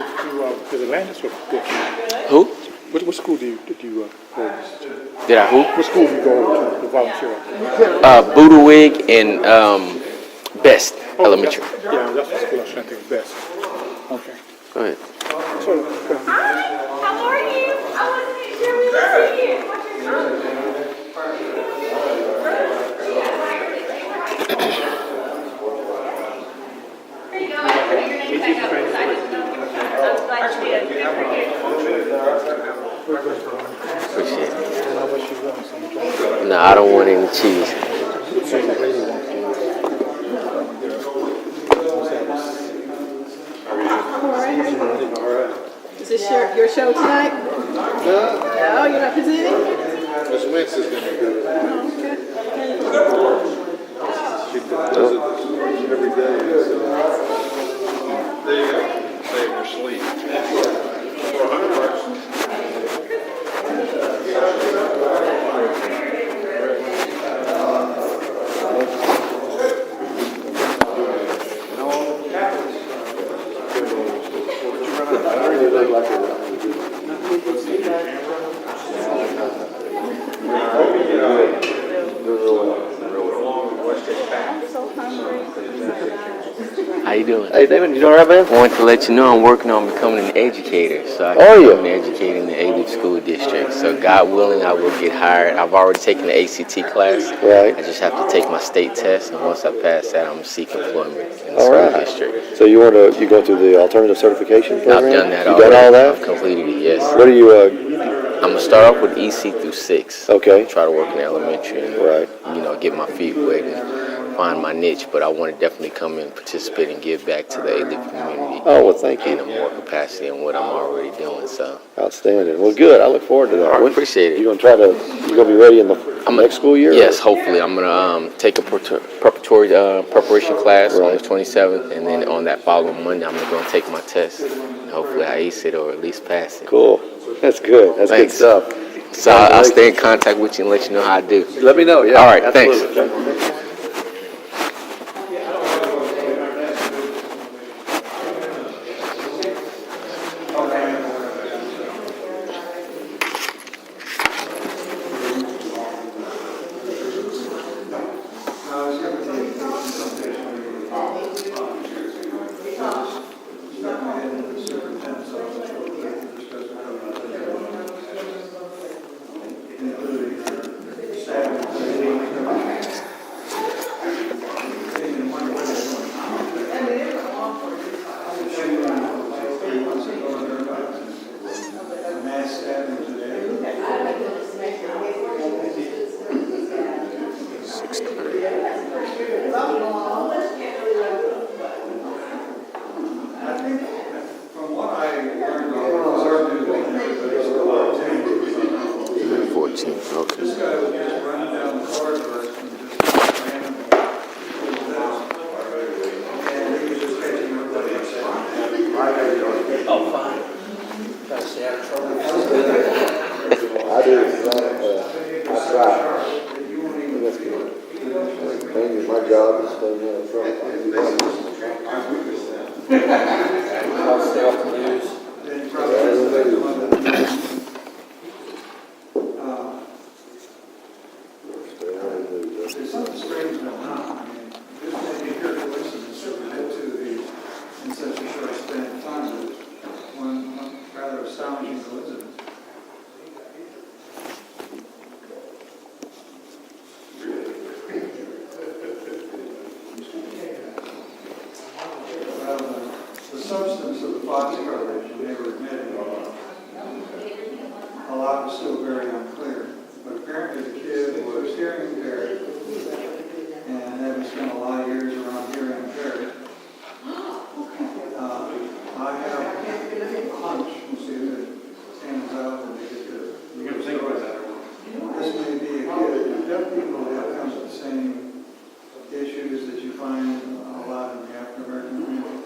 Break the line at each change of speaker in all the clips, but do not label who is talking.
Is Atlantis or
Who?
what school did you go to?
Did I who?
What school did you go to volunteer at?
Boodlewig and Best Elementary.
Yeah, that's the school I was trying to think of best. Okay.
Go ahead.
So,
How are you? I wasn't sure we could see you. What's your name? Here you go. I put your name back up because I didn't know. I'm glad you did. Good for
Appreciate it. No, I don't want any cheese.
Is this your show tonight? No, you're not presenting?
Miss Wentz is going to do it.
Oh, okay.
She does it every day. So. There you go. Save her sleep. For $100.
How you doing?
Hey, David, you doing all right, man?
I wanted to let you know I'm working on becoming an educator, so I
Are
can
you?
become an educator in the Alief school district. So God willing, I will get hired. I've already taken the ACT class.
Right.
I just have to take my state test, and once I pass that, I'm seek employment in the
All
school
right.
district.
So you go through the alternative certification program?
I've done that
You
already.
done all that?
I've completed it, yes.
What are you,
I'm going to start off with EC through 6.
okay.
Try to work in elementary and,
Right.
Get my feet wet and find my niche. But I want to definitely come and participate and give back to the Alief community
Oh, well, thank
in
you.
a more capacity than what I'm already doing. So
Outstanding. Well, good. I look forward to that.
I appreciate it.
You gonna be ready in the next school year?
Yes, hopefully. I'm going to take a preparatory preparation class on
Right.
the 27th, and then on that following Monday, I'm going to go and take my test. And hopefully I ace it or at least pass it.
Cool. That's good. That's
Thanks.
good stuff.
So I'll stay in contact with you and let you know how I do.
Let me know. Yeah.
All right, thanks.
Absolutely.
From what I learned on
14. Okay.
this guy was just running down the corridor and just randomly and he was just catching everybody upset.
Oh, fine. Try to stay out of trouble.
I do. I try. That's good. Mainly my job is staying out of trouble.
I'll stay off the news.
Then he probably has to take one of the there's something strange going on. I mean, this may be here to listen and submit to these in such a short span of time, but it's one rather astonishing coincidence. Well, the substance of the Fox coverage, and they were admitting a lot was still very unclear. But apparently the kid was hearing impaired and having spent a lot of years around hearing impaired. I have a hunch, we'll see if it stands out when they get to. You're going to think about that. This may be a kid, and deaf people have kind of the same issues that you find a lot in the African American community.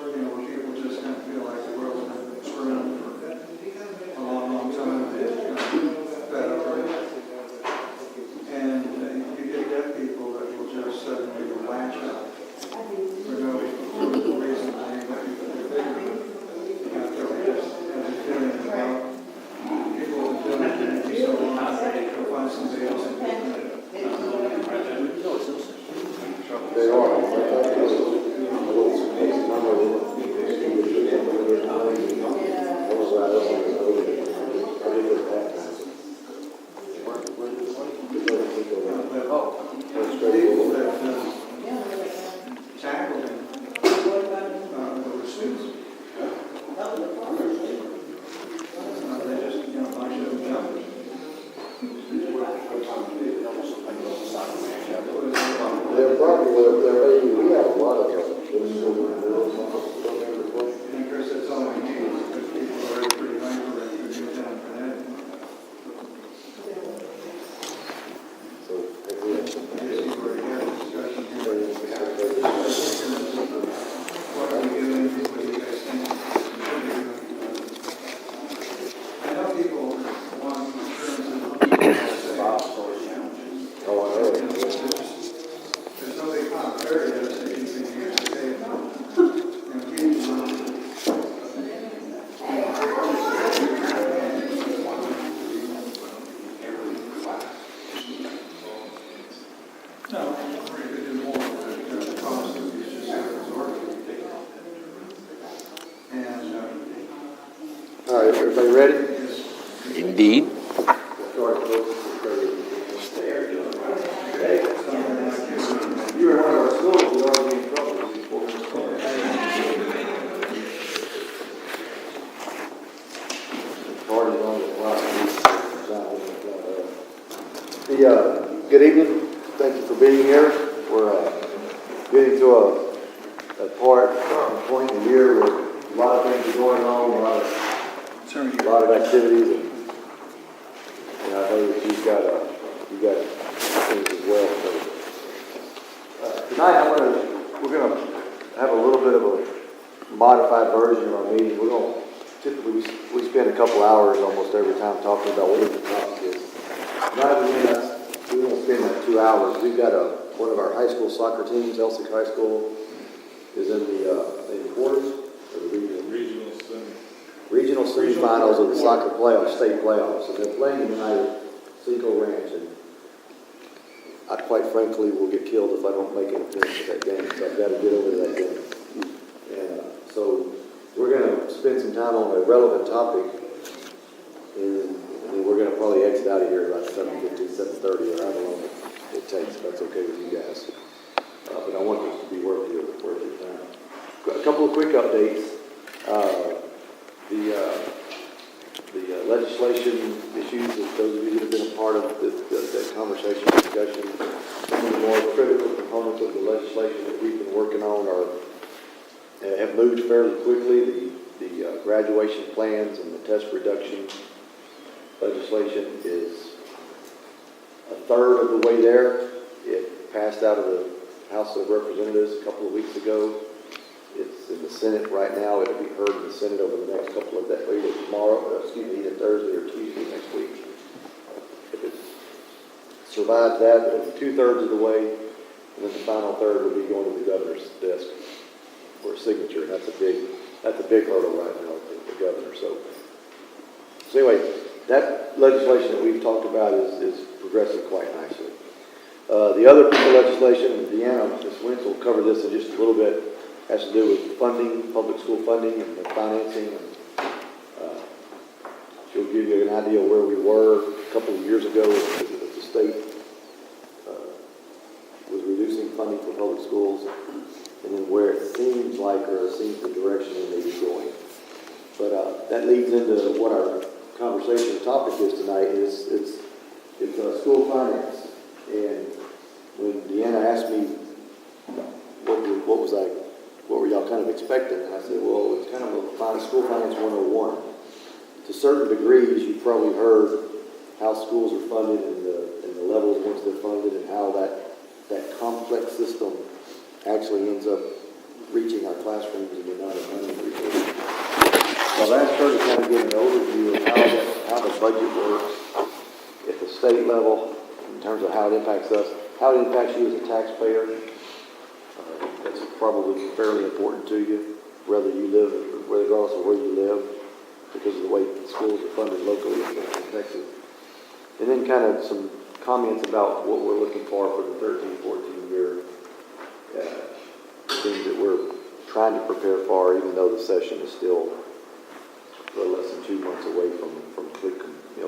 You know, where people just kind of feel like the world's been screwed for a long, long time. They just kind of fed up with it. And you get deaf people that will just suddenly latch up for no reason. They And Chris, that's all we need, because people are already pretty hyper at the new town for that.
So, that's it.
I guess you've already had a discussion here. What are we doing, what do you guys think we should be doing? I know people want insurance and
Oh, I know.
there's no big popularity of anything here today. And people, no, we could do more, but the cost is just absorbed. And,
All right, everybody ready?
Indeed.
You were in one of our schools, we already in trouble before. Party's on the clock. Good evening, thank you for being here. We're getting to a point in the year where a lot of things are going on, a lot of activities, and I know that you've got things as well. So tonight we're gonna have a little bit of a modified version of our meeting. Typically we spend a couple hours almost every time talking about what the topic is. Tonight we won't spend that 2 hours. We've got one of our high school soccer teams, Elsik High School, is in the quarters or the regional semifinals of the soccer playoffs, state playoffs. And they're playing tonight at Cinco Ranch, and I quite frankly will get killed if I don't make an appearance at that game. So I've got to get over to that game. And so we're going to spend some time on a relevant topic, and then we're going to probably exit out of here about 7:50, 7:30, or however long it takes. If that's okay with you guys. But I want this to be worth your time. A couple of quick updates. The legislation issues, that those of you that have been a part of the conversation, discussion, some of the more critical components of the legislation that we've been working on have moved fairly quickly. The graduation plans and the test reduction legislation is a third of the way there. It passed out of the House of Representatives a couple of weeks ago. It's in the Senate right now. It'll be heard in the Senate over the next couple of days, either Thursday or Tuesday next week. If it survives that, it'll be 2/3 of the way, and then the final third will be going to the governor's desk for a signature. And that's a big hurdle right now with the governor. So anyway, that legislation that we've talked about is progressing quite nicely. The other piece of legislation, and Deanna, Ms. Wentz will cover this in just a little bit, has to do with funding, public school funding and the financing. And, she'll give you an idea of where we were a couple of years ago as the state was reducing funding for public schools, and then where it seems like, or it seems the direction it may be going. But that leads into what our conversation topic is tonight. It's school finance. And when Deanna asked me what were y'all kind of expecting, and I said, well, it's kind of a school finance 101. To certain degrees, you've probably heard how schools are funded and the levels once they're funded, and how that complex system actually ends up reaching our classrooms and the amount of money we get. So I asked her to kind of give an overview of how the budget works at the state level in terms of how it impacts us, how it impacts you as a taxpayer. That's probably fairly important to you, whether you live, regardless of where you live, because of the way schools are funded locally in Texas. And then kind of some comments about what we're looking for the 13-14 year, things that we're trying to prepare for, even though the session is still less than 2 months away from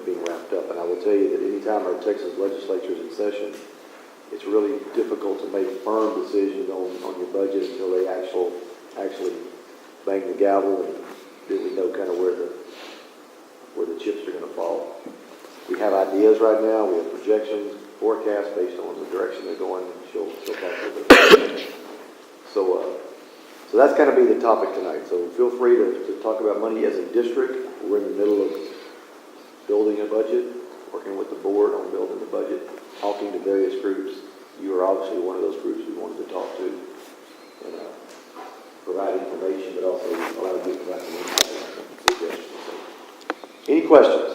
being wrapped up. And I will tell you that anytime our Texas legislature is in session, it's really difficult to make firm decisions on your budget until they actually bang the gavel, and then we know kind of where the chips are going to fall. We have ideas right now. We have projections, forecasts based on the direction they're going. She'll talk a little bit about that. So So that's going to be the topic tonight. So feel free to talk about money as a district. We're in the middle of building a budget, working with the board on building the budget, talking to various groups. You are obviously one of those groups we wanted to talk to and provide information, but also allow you to provide some insight and suggestions. So, any questions?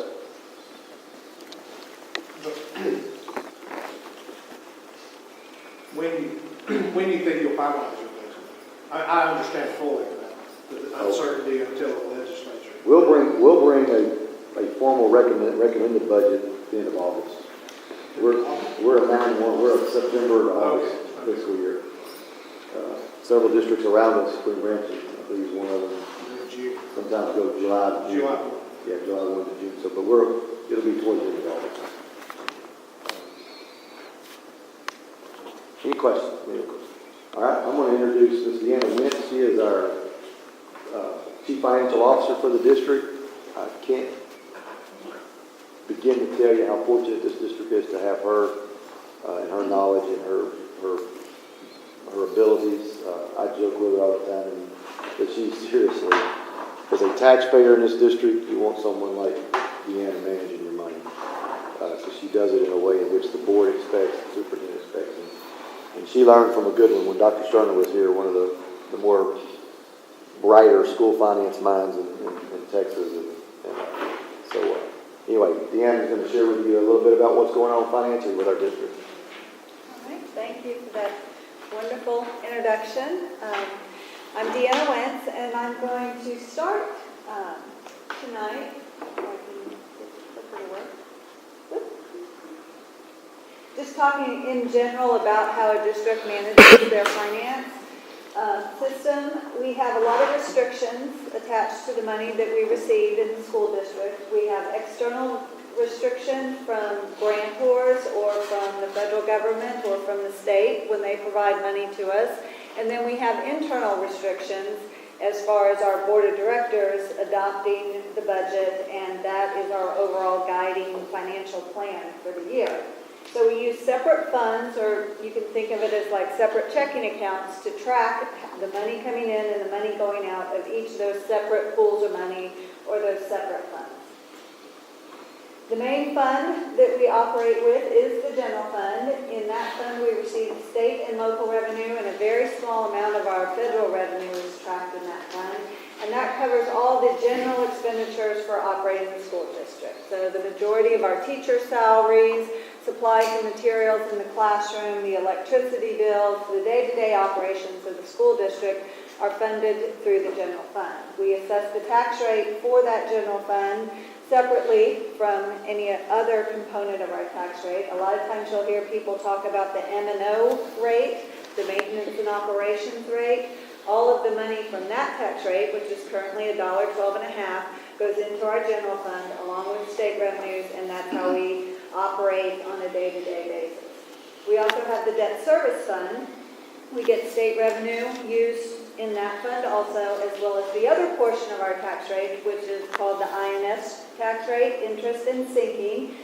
When do you think you'll finalize your things? I understand fully the uncertainty until the legislature.
We'll bring a formal recommended budget at the end of August. We're a September to August fiscal year. Several districts around us, Spring Branch, I believe is one of them. Sometimes go July to June. Yeah, July 1 to June. So, but it'll be towards the end of August. Any questions? All right, I'm going to introduce Ms. Deanna Wentz. She is our Chief Financial Officer for the district. I can't begin to tell you how fortunate this district is to have her and her knowledge and her abilities. I joke with her all the time that she's seriously, as a taxpayer in this district, you want someone like Deanna managing your money. So she does it in a way in which the board expects, the superintendent expects. And she learned from a good one when Dr. Sterner was here, one of the more brighter school finance minds in Texas. So anyway, Deanna is going to share with you a little bit about what's going on financially with our district.
All right, thank you for that wonderful introduction. I'm Deanna Wentz, and I'm going to start tonight. If I can get the clicker to work. Just talking in general about how a district manages their finance system. We have a lot of restrictions attached to the money that we receive in the school district. We have external restrictions from grantors or from the federal government or from the state when they provide money to us. And then we have internal restrictions as far as our board of directors adopting the budget, and that is our overall guiding financial plan for the year. So we use separate funds, or you can think of it as like separate checking accounts, to track the money coming in and the money going out of each of those separate pools of money or those separate funds. The main fund that we operate with is the general fund. In that fund we receive state and local revenue, and a very small amount of our federal revenue is tracked in that fund. And that covers all the general expenditures for operating the school district. So the majority of our teacher salaries, supplies and materials in the classroom, the electricity bills, the day-to-day operations of the school district are funded through the general fund. We assess the tax rate for that general fund separately from any other component of our tax rate. A lot of times you'll hear people talk about the M&O rate, the maintenance and operations rate. All of the money from that tax rate, which is currently $1.12.50, goes into our general fund along with state revenues, and that's how we operate on a day-to-day basis. We also have the debt service fund. We get state revenue used in that fund also, as well as the other portion of our tax rate, which is called the INS tax rate, interest and sinking.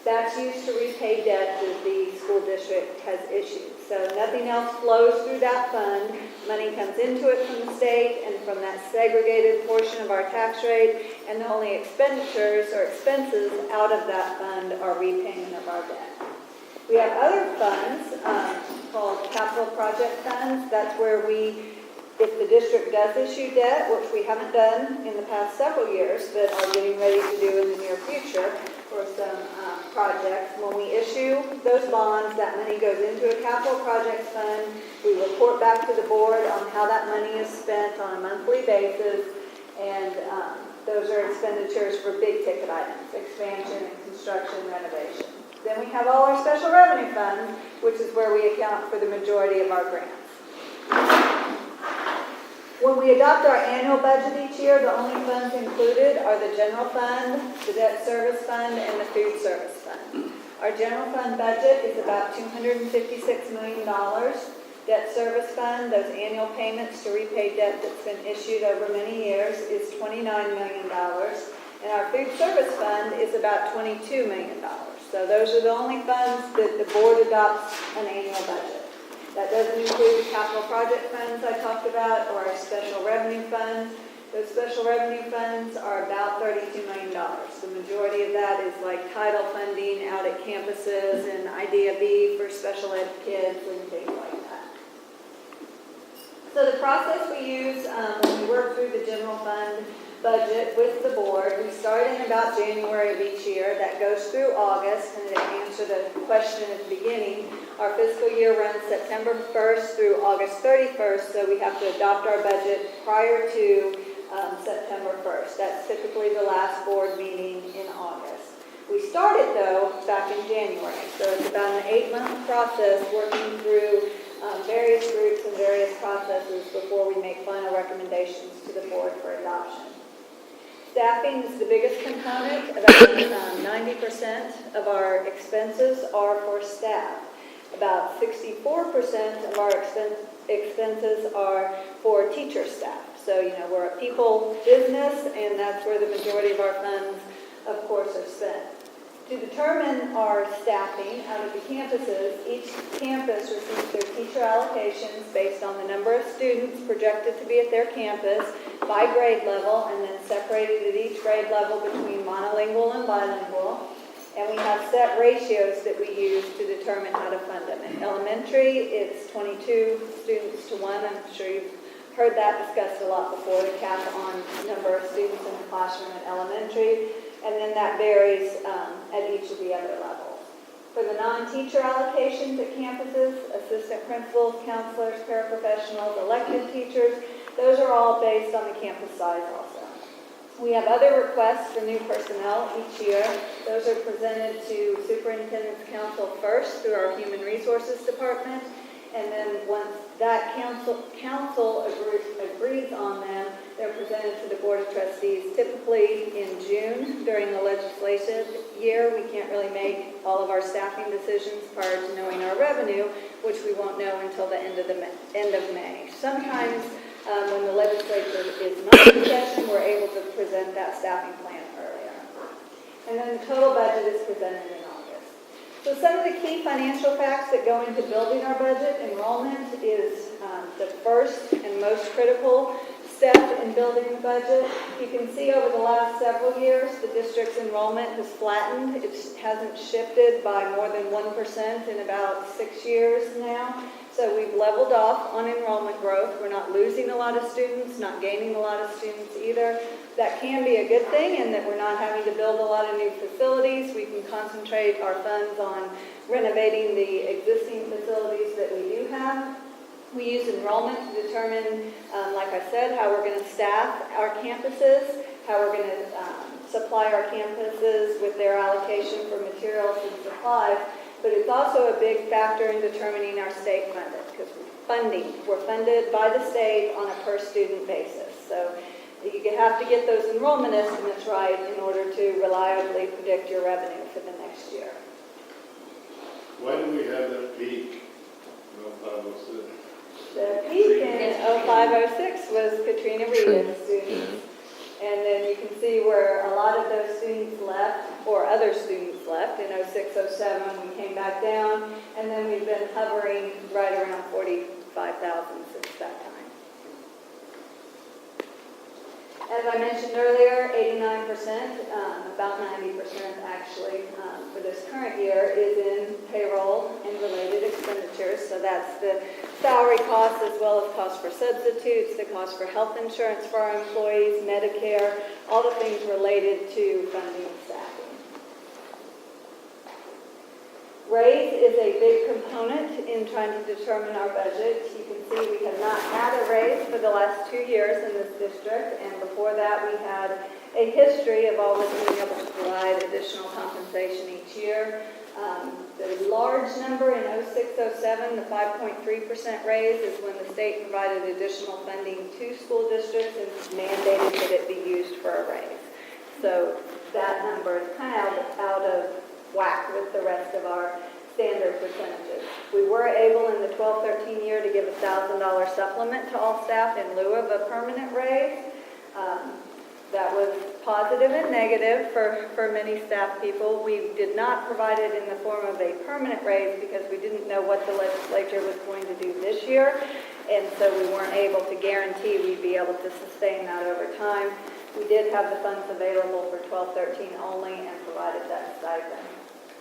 That's used to repay debt that the school district has issued. So nothing else flows through that fund. Money comes into it from the state and from that segregated portion of our tax rate, and the only expenditures or expenses out of that fund are repayment of our debt. We have other funds called capital project funds. That's where if the district does issue debt, which we haven't done in the past several years, but are getting ready to do in the near future for some projects, when we issue those bonds, that money goes into a capital projects fund. We report back to the board on how that money is spent on a monthly basis, and those are expenditures for big ticket items, expansion and construction renovation. Then we have all our special revenue funds, which is where we account for the majority of our grants. When we adopt our annual budget each year, the only funds included are the general fund, the debt service fund, and the food service fund. Our general fund budget is about $256 million. Debt service fund, those annual payments to repay debt that's been issued over many years, is $29 million. And our food service fund is about $22 million. So those are the only funds that the board adopts an annual budget. That doesn't include the capital project funds I talked about or our special revenue funds. Those special revenue funds are about $32 million. The majority of that is like title funding out at campuses and Idea B for special ed kids and things like that. So the process we use when we work through the general fund budget with the board, we start in about January of each year. That goes through August, and to answer the question at the beginning, our fiscal year runs September 1st through August 31st, so we have to adopt our budget prior to September 1st. That's typically the last board meeting in August. We started, though, back in January, so it's about an 8-month process working through various groups and various processes before we make final recommendations to the board for adoption. Staffing is the biggest component. About 90% of our expenses are for staff. About 64% of our expenses are for teacher staff. So, we're a people business, and that's where the majority of our funds, of course, are spent. To determine our staffing out of the campuses, each campus receives their teacher allocations based on the number of students projected to be at their campus by grade level, and then separated at each grade level between monolingual and bilingual. And we have set ratios that we use to determine how to fund them. In elementary, it's 22 students to 1. I'm sure you've heard that discussed a lot before, the cap on number of students in the classroom at elementary. And then that varies at each of the other levels. For the non-teacher allocations at campuses, assistant principals, counselors, paraprofessionals, elected teachers, those are all based on the campus size also. We have other requests for new personnel each year. Those are presented to Superintendent's Council first through our Human Resources Department. And then once that council agrees on them, they're presented to the Board of Trustees typically in June during the legislative year. We can't really make all of our staffing decisions prior to knowing our revenue, which we won't know until the end of May. Sometimes when the legislature is not in session, we're able to present that staffing plan earlier. And then the total budget is presented in August. So some of the key financial facts that go into building our budget, enrollment is the first and most critical step in building the budget. You can see over the last several years, the district's enrollment has flattened. It hasn't shifted by more than 1% in about 6 years now. So we've leveled off on enrollment growth. We're not losing a lot of students, not gaining a lot of students either. That can be a good thing in that we're not having to build a lot of new facilities. We can concentrate our funds on renovating the existing facilities that we do have. We use enrollment to determine, like I said, how we're going to staff our campuses, how we're going to supply our campuses with their allocation for materials and supplies. But it's also a big factor in determining our state funding, because we're funded by the state on a per student basis. So you have to get those enrollment estimates right in order to reliably predict your revenue for the next year.
Why do we have that peak in 0506?
The peak in 0506 was Katrina Rita students. And then you can see where a lot of those students left, or other students left. In 0607, we came back down, and then we've been hovering right around 45,000 since that time. As I mentioned earlier, 89%, about 90% actually, for this current year is in payroll and related expenditures. So that's the salary costs as well as costs for substitutes, the cost for health insurance for our employees, Medicare, all the things related to funding and staffing. Raise is a big component in trying to determine our budget. You can see we have not had a raise for the last 2 years in this district, and before that we had a history of always being able to provide additional compensation each year. The large number in 0607, the 5.3% raise, is when the state provided additional funding to school districts and mandated that it be used for a raise. So that number is kind of out of whack with the rest of our standard percentages. We were able in the 12-13 year to give a $1,000 supplement to all staff in lieu of a permanent raise. That was positive and negative for many staff people. We did not provide it in the form of a permanent raise because we didn't know what the legislature was going to do this year, and so we weren't able to guarantee we'd be able to sustain that over time. We did have the funds available for 12-13 only and provided that stipend.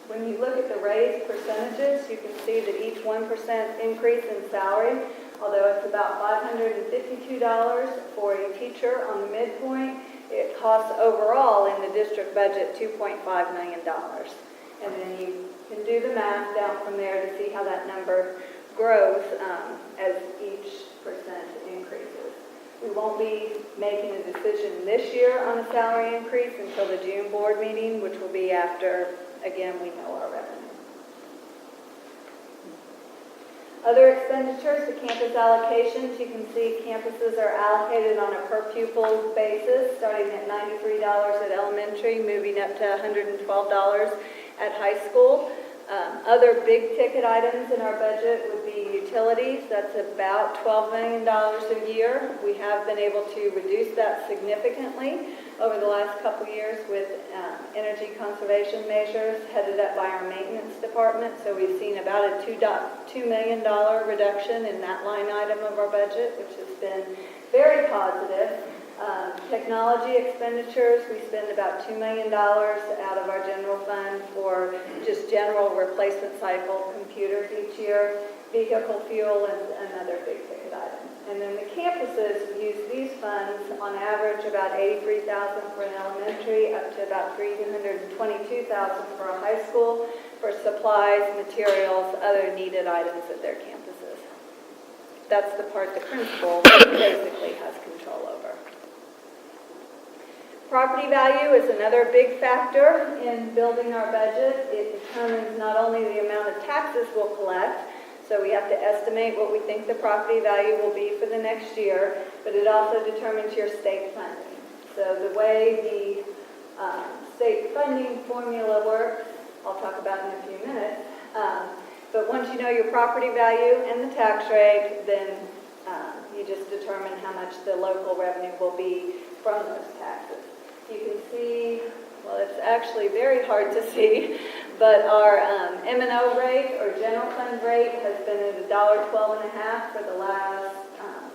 When you look at the raise percentages, you can see that each 1% increase in salary, although it's about $552 for a teacher on the midpoint, it costs overall in the district budget $2.5 million. And then you can do the math down from there to see how that number grows as each percent increases. We won't be making a decision this year on a salary increase until the June board meeting, which will be after, again, we know our revenue. Other expenditures, the campus allocations, you can see campuses are allocated on a per pupil basis, starting at $93 at elementary, moving up to $112 at high school. Other big ticket items in our budget would be utilities. That's about $12 million a year. We have been able to reduce that significantly over the last couple years with energy conservation measures headed up by our maintenance department. So we've seen about a $2 million reduction in that line item of our budget, which has been very positive. Technology expenditures, we spend about $2 million out of our general fund for just general replacement cycle computers each year, vehicle fuel, and other big ticket items. And then the campuses use these funds on average about $83,000 for an elementary, up to about $322,000 for a high school, for supplies, materials, other needed items at their campuses. That's the part the principal basically has control over. Property value is another big factor in building our budget. It determines not only the amount of taxes we'll collect, so we have to estimate what we think the property value will be for the next year, but it also determines your state funding. So the way the state funding formula works, I'll talk about in a few minutes, but once you know your property value and the tax rate, then you just determine how much the local revenue will be from those taxes. You can see, well, it's actually very hard to see, but our M&O rate, or general fund rate, has been at $1.12.5 for the last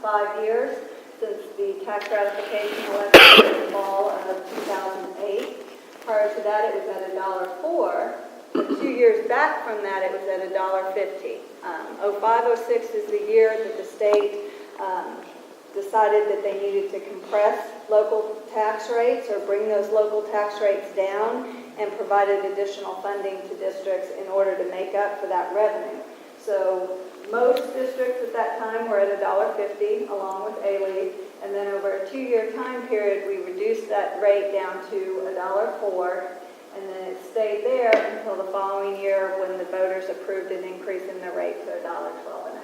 5 years, since the tax ratification election in the fall of 2008. Prior to that, it was at $1.04. But 2 years back from that, it was at $1.50. 05-06 is the year that the state decided that they needed to compress local tax rates or bring those local tax rates down, and provided additional funding to districts in order to make up for that revenue. So most districts at that time were at $1.50 along with Alief, and then over a 2-year time period we reduced that rate down to $1.04, and then it stayed there until the following year when the voters approved an increase in the rate to $1.12.5.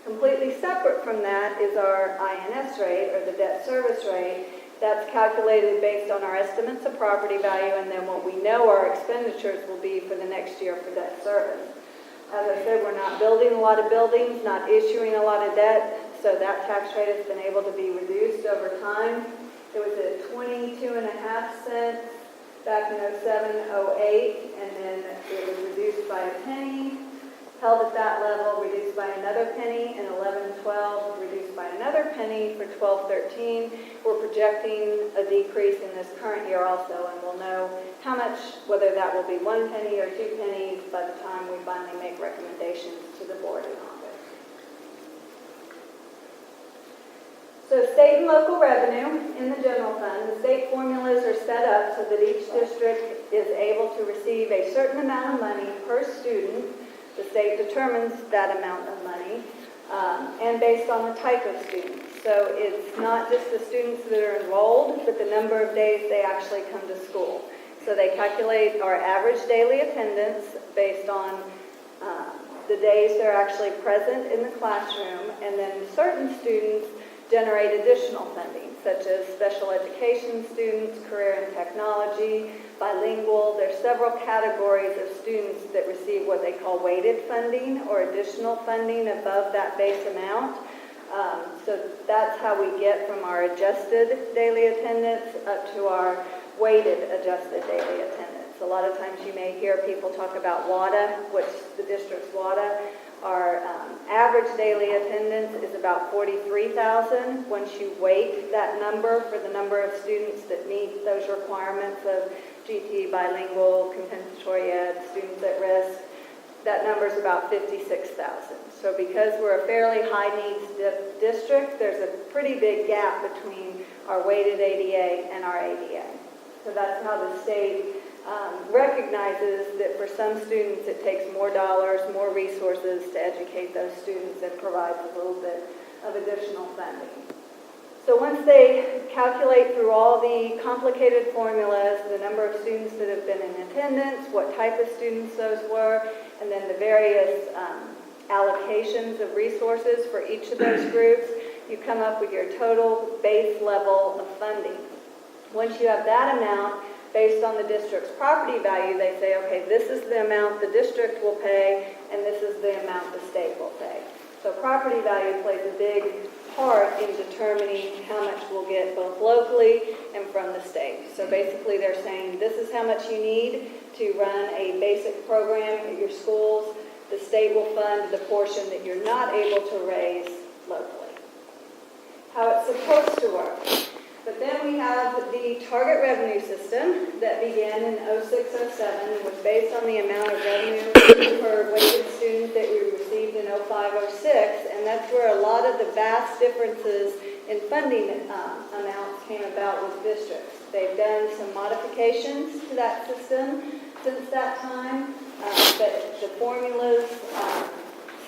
Completely separate from that is our INS rate, or the debt service rate. That's calculated based on our estimates of property value and then what we know our expenditures will be for the next year for debt service. As I said, we're not building a lot of buildings, not issuing a lot of debt, so that tax rate has been able to be reduced over time. It was at 22.5 cents back in 07, 08, and then it was reduced by a penny. Held at that level, reduced by another penny, and 11-12 reduced by another penny for 12-13. We're projecting a decrease in this current year also, and we'll know how much, whether that will be 1 penny or 2 pennies by the time we finally make recommendations to the board in August. So state and local revenue in the general fund, the state formulas are set up so that each district is able to receive a certain amount of money per student. The state determines that amount of money, and based on the type of students. So it's not just the students that are enrolled, but the number of days they actually come to school. So they calculate our average daily attendance based on the days they're actually present in the classroom, and then certain students generate additional funding, such as special education students, career and technology, bilingual. There's several categories of students that receive what they call weighted funding or additional funding above that base amount. So that's how we get from our adjusted daily attendance up to our weighted adjusted daily attendance. A lot of times you may hear people talk about WADA, which the district's WADA. Our average daily attendance is about 43,000. Once you weight that number for the number of students that meet those requirements of GT, bilingual, compensatory ed, students at risk, that number is about 56,000. So because we're a fairly high needs district, there's a pretty big gap between our weighted ADA and our ADA. So that's how the state recognizes that for some students it takes more dollars, more resources to educate those students and provides a little bit of additional funding. So once they calculate through all the complicated formulas, the number of students that have been in attendance, what type of students those were, and then the various allocations of resources for each of those groups, you come up with your total base level of funding. Once you have that amount, based on the district's property value, they say, okay, this is the amount the district will pay, and this is the amount the state will pay. So property value plays a big part in determining how much we'll get both locally and from the state. So basically they're saying this is how much you need to run a basic program at your schools. The state will fund the portion that you're not able to raise locally. How it's supposed to work. But then we have the target revenue system that began in 06-07 and was based on the amount of revenue per weighted student that we received in 05-06, and that's where a lot of the vast differences in funding amounts came about with districts. They've done some modifications to that system since that time, but the formulas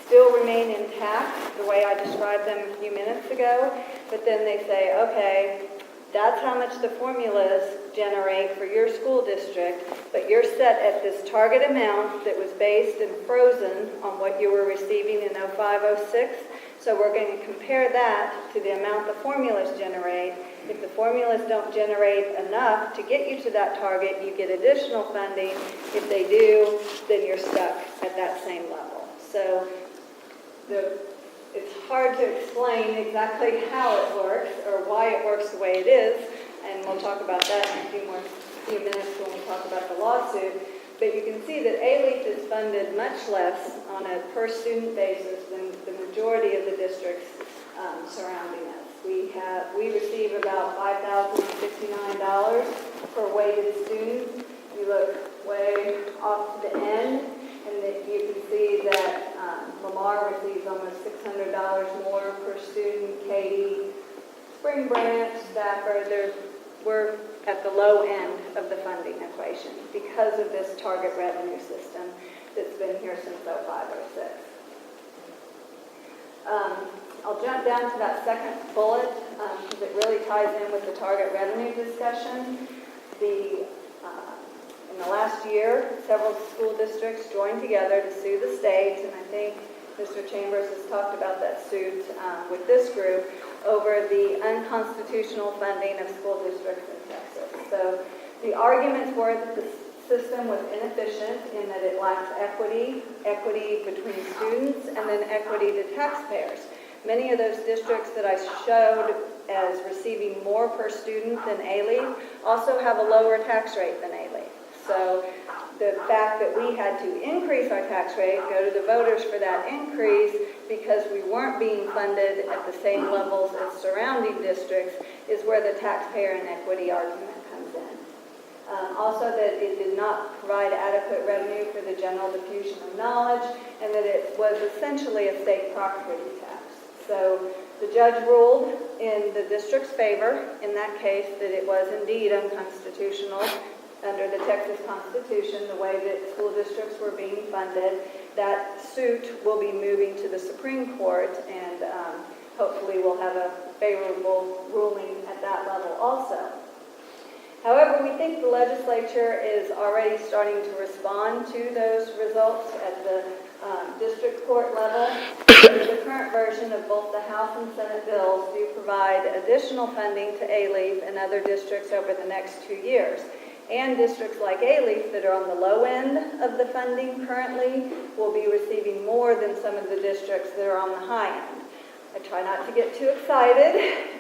still remain intact the way I described them a few minutes ago, but then they say, okay, that's how much the formulas generate for your school district, but you're set at this target amount that was based and frozen on what you were receiving in 05-06. So we're going to compare that to the amount the formulas generate. If the formulas don't generate enough to get you to that target, you get additional funding. If they do, then you're stuck at that same level. So it's hard to explain exactly how it works or why it works the way it is, and we'll talk about that in a few minutes when we talk about the lawsuit. But you can see that Alief is funded much less on a per student basis than the majority of the districts surrounding us. We receive about $5,069 per weighted student. You look way off to the end, and that you can see that Lamar receives almost $600 more per student. Katy, Spring Branch, Stafford, we're at the low end of the funding equation because of this target revenue system that's been here since 05-06. I'll jump down to that second bullet because it really ties in with the target revenue discussion. In the last year, several school districts joined together to sue the state, and I think Mr. Chambers has talked about that suit with this group over the unconstitutional funding of school districts in Texas. So the arguments were that the system was inefficient in that it lacks equity between students, and then equity to taxpayers. Many of those districts that I showed as receiving more per student than Alief also have a lower tax rate than Alief. So the fact that we had to increase our tax rate, go to the voters for that increase because we weren't being funded at the same levels as surrounding districts, is where the taxpayer and equity argument comes in. Also that it did not provide adequate revenue for the general diffusion of knowledge, and that it was essentially a state property tax. So the judge ruled in the district's favor in that case that it was indeed unconstitutional under the Texas Constitution, the way that school districts were being funded. That suit will be moving to the Supreme Court, and hopefully we'll have a favorable ruling at that level also. However, we think the legislature is already starting to respond to those results at the district court level. The current version of both the House and Senate bills do provide additional funding to Alief and other districts over the next 2 years. And districts like Alief that are on the low end of the funding currently will be receiving more than some of the districts that are on the high end. I try not to get too excited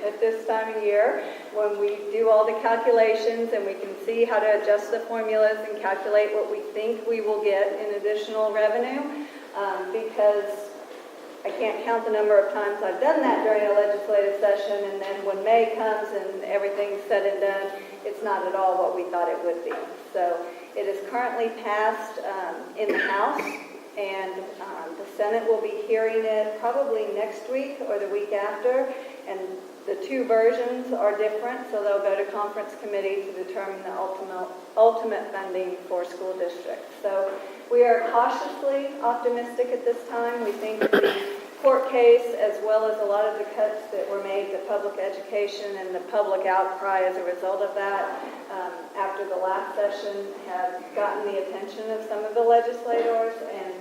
at this time of year when we do all the calculations and we can see how to adjust the formulas and calculate what we think we will get in additional revenue, because I can't count the number of times I've done that during a legislative session, and then when May comes and everything's said and done, it's not at all what we thought it would be. So it is currently passed in the House, and the Senate will be hearing it probably next week or the week after, and the two versions are different, so they'll go to conference committee to determine the ultimate funding for school districts. So we are cautiously optimistic at this time. We think the court case, as well as a lot of the cuts that were made to public education and the public outcry as a result of that, after the last session, have gotten the attention of some of the legislators, and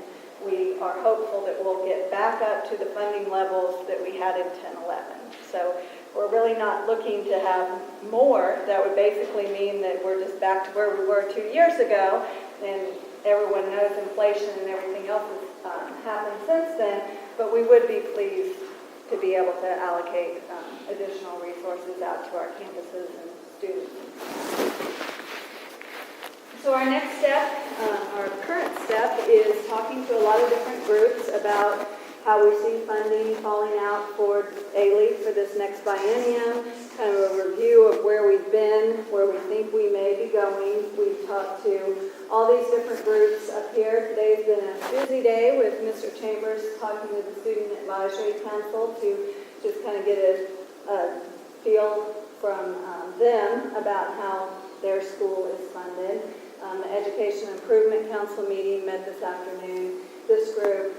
we are hopeful that we'll get back up to the funding levels that we had in 10-11. So we're really not looking to have more. That would basically mean that we're just back to where we were 2 years ago, and everyone knows inflation and everything else has happened since then, but we would be pleased to be able to allocate additional resources out to our campuses and students. So our next step, our current step, is talking to a lot of different groups about how we see funding falling out for Alief for this next biennium, kind of a review of where we've been, where we think we may be going. We've talked to all these different groups up here. Today's been a busy day with Mr. Chambers talking to the Student Advisory Council to just kind of get a feel from them about how their school is funded. The Education Improvement Council meeting met this afternoon. This group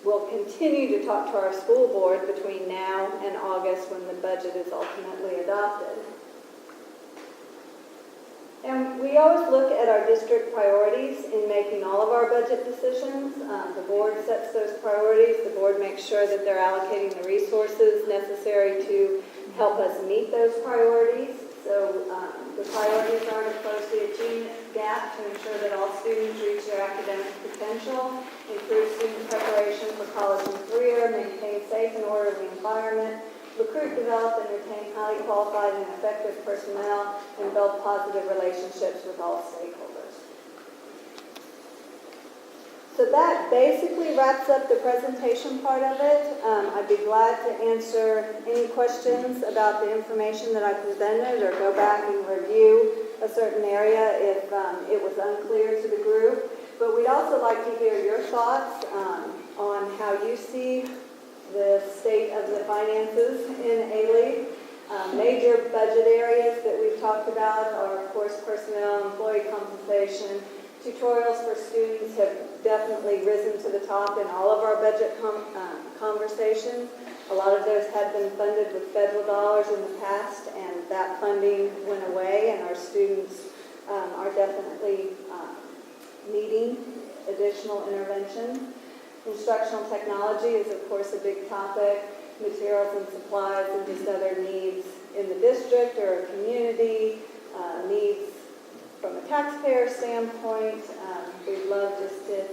will continue to talk to our school board between now and August when the budget is ultimately adopted. And we always look at our district priorities in making all of our budget decisions. The board sets those priorities. The board makes sure that they're allocating the resources necessary to help us meet those priorities. So the priorities are to close the achievement gap to ensure that all students reach their academic potential, improve student preparation for college and career, maintain safe and orderly environment, recruit, develop, and retain highly qualified and effective personnel, and build positive relationships with all stakeholders. So that basically wraps up the presentation part of it. I'd be glad to answer any questions about the information that I presented, or go back and review a certain area if it was unclear to the group. But we'd also like to hear your thoughts on how you see the state of the finances in Alief. Major budget areas that we've talked about are, of course, personnel, employee compensation. Tutorials for students have definitely risen to the top in all of our budget conversations. A lot of those had been funded with federal dollars in the past, and that funding went away, and our students are definitely needing additional intervention. Instructional technology is, of course, a big topic. Materials and supplies and just other needs in the district or community, needs from a taxpayer standpoint. We'd love just to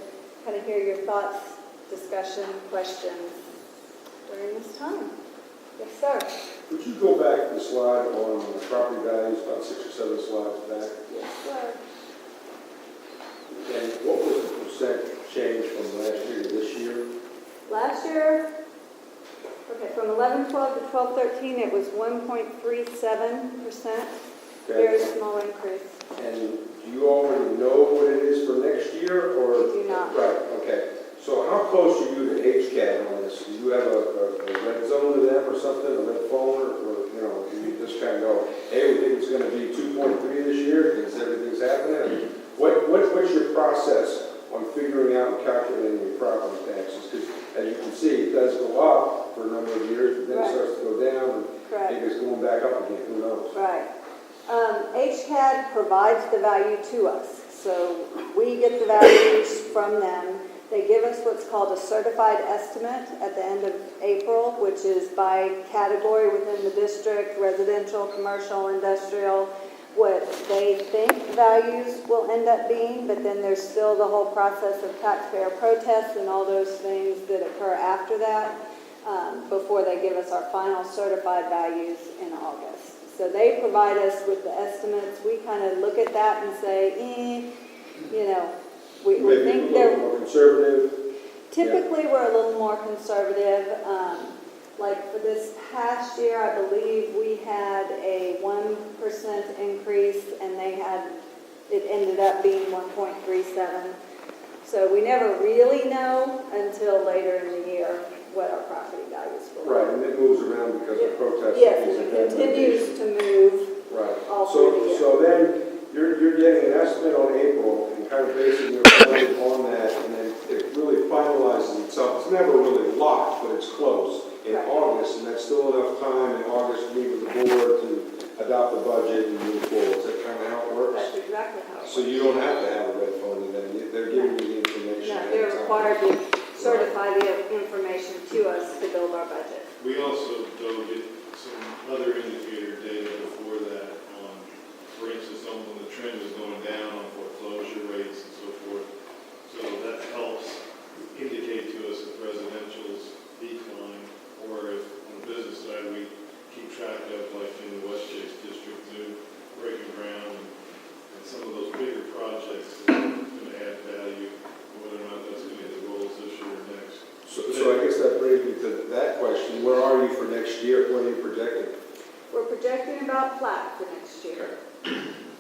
kind of hear your thoughts, discussion, questions during this time. Yes, sir.
Could you go back the slide on the property values, about 6 or 7 slides back?
Yes, sir.
And what was the percent change from last year to this year?
Last year, okay, from 11-12 to 12-13, it was 1.37%. Very small increase.
And do you already know what it is for next year, or?
We do not.
Right, okay. So how close are you to HCAD on this? Do you have a red zone to them or something, a red phone, or you know, do you just kind of go, hey, we think it's going to be 2.3 this year because everything's happening? I mean, what's your process on figuring out and calculating your property taxes? Because as you can see, it does go up for a number of years, but then it starts to go down, and
Correct.
maybe it's going back up again, who knows?
Right. HCAD provides the value to us, so we get the values from them. They give us what's called a certified estimate at the end of April, which is by category within the district, residential, commercial, industrial, what they think values will end up being, but then there's still the whole process of taxpayer protests and all those things that occur after that. before they give us our final certified values in August. So they provide us with the estimates. We kind of look at that and say, we
Maybe a
think
little
they're,
more conservative.
typically we're a little more conservative. Like for this past year, I believe we had a 1% increase and it ended up being 1.37. So we never really know until later in the year what our property values will be.
Right, and it moves around because of protests.
Yes, and it continues to move
Right.
all through the year.
So then, you're getting an estimate on April and kind of basing your plan on that, and then it really finalizes itself. It's never really locked, but it's close in
Right.
August, and that's still enough time in August to meet with the board to adopt the budget and move forward. Is that kind of how it works?
That's exactly how it
So you don't have to have a red phone then, they're giving you the information.
No,
ahead
they're
of time.
required to certify the information to us to build our budget.
We also, though, get some other indicator data before that on, for instance, on when the trend is going down on foreclosure rates and so forth. So that helps indicate to us if residential's decline, or if on the business side, we keep track of, like in the West Chase District, new breaking ground and some of those bigger projects that are going to add value, whether or not that's going to be the goals this year or next.
So I guess that brings me to that question. Where are you for next year? What are you projecting?
We're projecting about flat for next year.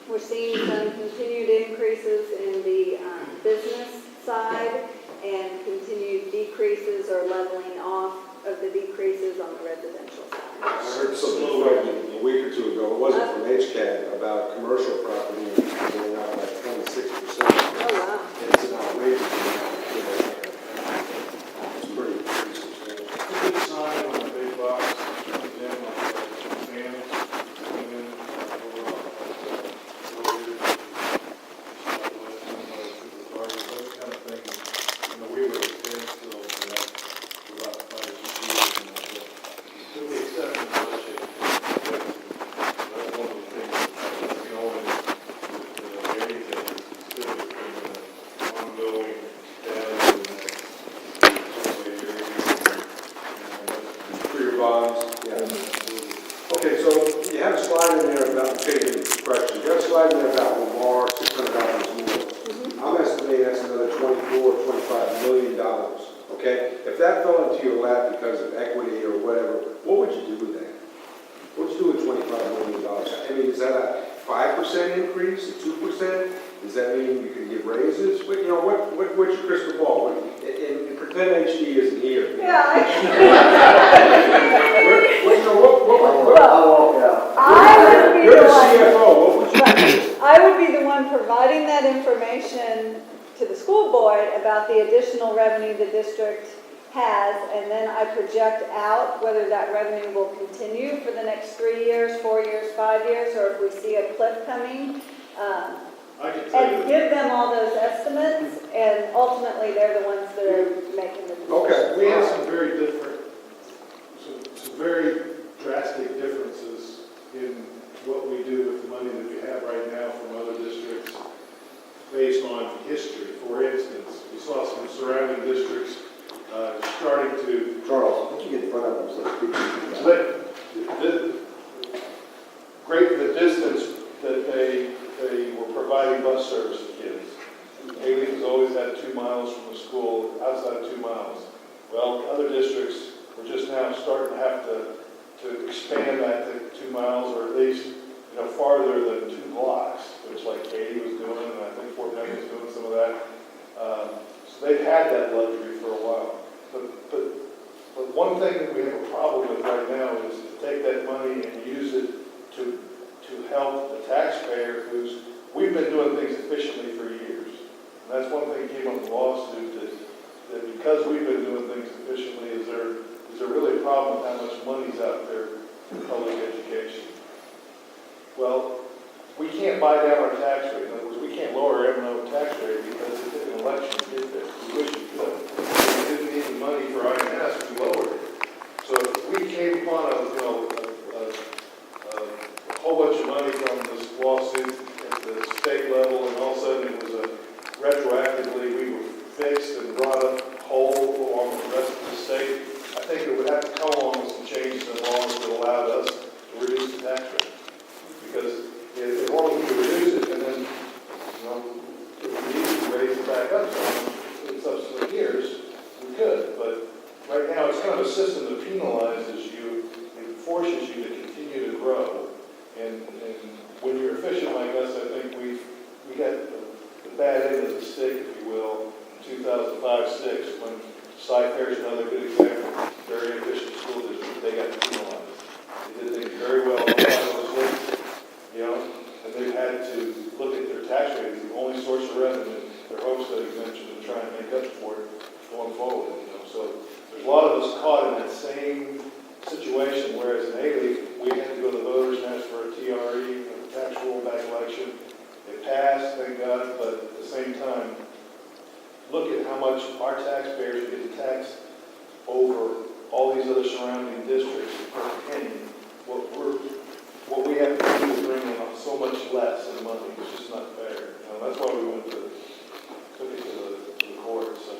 We're seeing some continued increases in the business side and continued decreases or leveling off of the decreases on the residential side.
I heard something from a week or two ago, it wasn't from HCAD, about commercial property going up like 26%.
Oh, wow.
It's an outrageous amount. It's pretty substantial.
A good sign on the big box, again, like Sam's, and then overall, those kind of things. We were at standstill for that for about 5 or 6 years. To the exception of the shape, that's one of the things that's going with anything that's considered ongoing down in the next
For your bonds, yeah. Okay, so you have a slide in there about, taking questions, you have a slide in there about Lamar, $600 more. I'm estimating that's another $24-25 million, okay? If that fell into your lap because of equity or whatever, what would you do with that? What would you do with $25 million? I mean, is that a 5% increase, a 2%? Does that mean you can give raises? What's your crystal ball? And pretend HD isn't here.
Yeah,
You're
I would be
the
the one.
CFO, what would you do?
I would be the one providing that information to the school board about the additional revenue the district has, and then I project out whether that revenue will continue for the next 3 years, 4 years, 5 years, or if we see a cliff coming.
I can tell
And
you,
give them all those estimates, and ultimately, they're the ones that are making the decision.
Okay.
we have some very different, some very drastic differences in what we do with the money that we have right now from other districts based on history. For instance, we saw some surrounding districts starting to
Charles, why don't you get in front of them so speak to you?
great for the distance that they were providing bus service to kids. Alief has always had 2 miles from the school, outside of 2 miles. Well, other districts were just now starting to have to expand that to 2 miles, or at least, farther than 2 blocks, which like Katy was doing, and I think Fort Benning was doing some of that. So they've had that luxury for a while. But one thing that we have a problem with right now is to take that money and use it to help the taxpayer we've been doing things efficiently for years. And that's one thing that came up in the lawsuit, that because we've been doing things efficiently, is there really a problem with how much money's out there for public education? Well, we can't buy down our tax rate. In other words, we can't lower our M&O tax rate because if an election get there. We wish we could. If we didn't need the money for INS, we lowered it. So if we came upon a whole bunch of money from this lawsuit at the state level, and all of a sudden it was retroactively we were fixed and brought up whole along with the rest of the state, I think it would have 5-6, when Cy-Fair is another good example, very efficient school district, they got penalized. They did things very well on 506, you know, and they've had to look at their tax rate as the only source of revenue, their homestead exemption, to try and make up for it going forward, you know. So there's a lot of us caught in that same situation, whereas in Alief, we had to go to the voters and ask for a TRE, a tax rollback election. It passed, thank God, but at the same time, look at how much our taxpayers are getting taxed over all these other surrounding districts per penny. What we have to do is bring in so much less in money. It's just not fair. You know, that's why we took it to the court. So,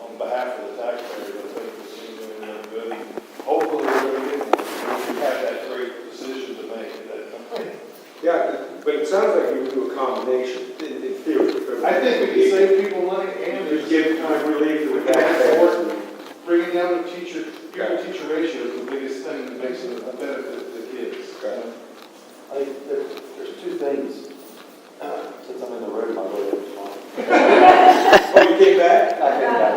on behalf of the taxpayers, I think this is going to be good. Hopefully, we're going to get more. We have that great decision to make at that time.
Yeah, but it sounds like you would do a combination, in theory.
I think we can save people money and
Just give kind of relief to the
taxpayers.
taxpayers.
Bringing down the pupil-teacher ratio is the biggest thing that makes it a benefit to the kids.
Okay.
I think there's two things. Since I'm in the room, I'll go ahead and respond.
Oh, you came back?
I came back.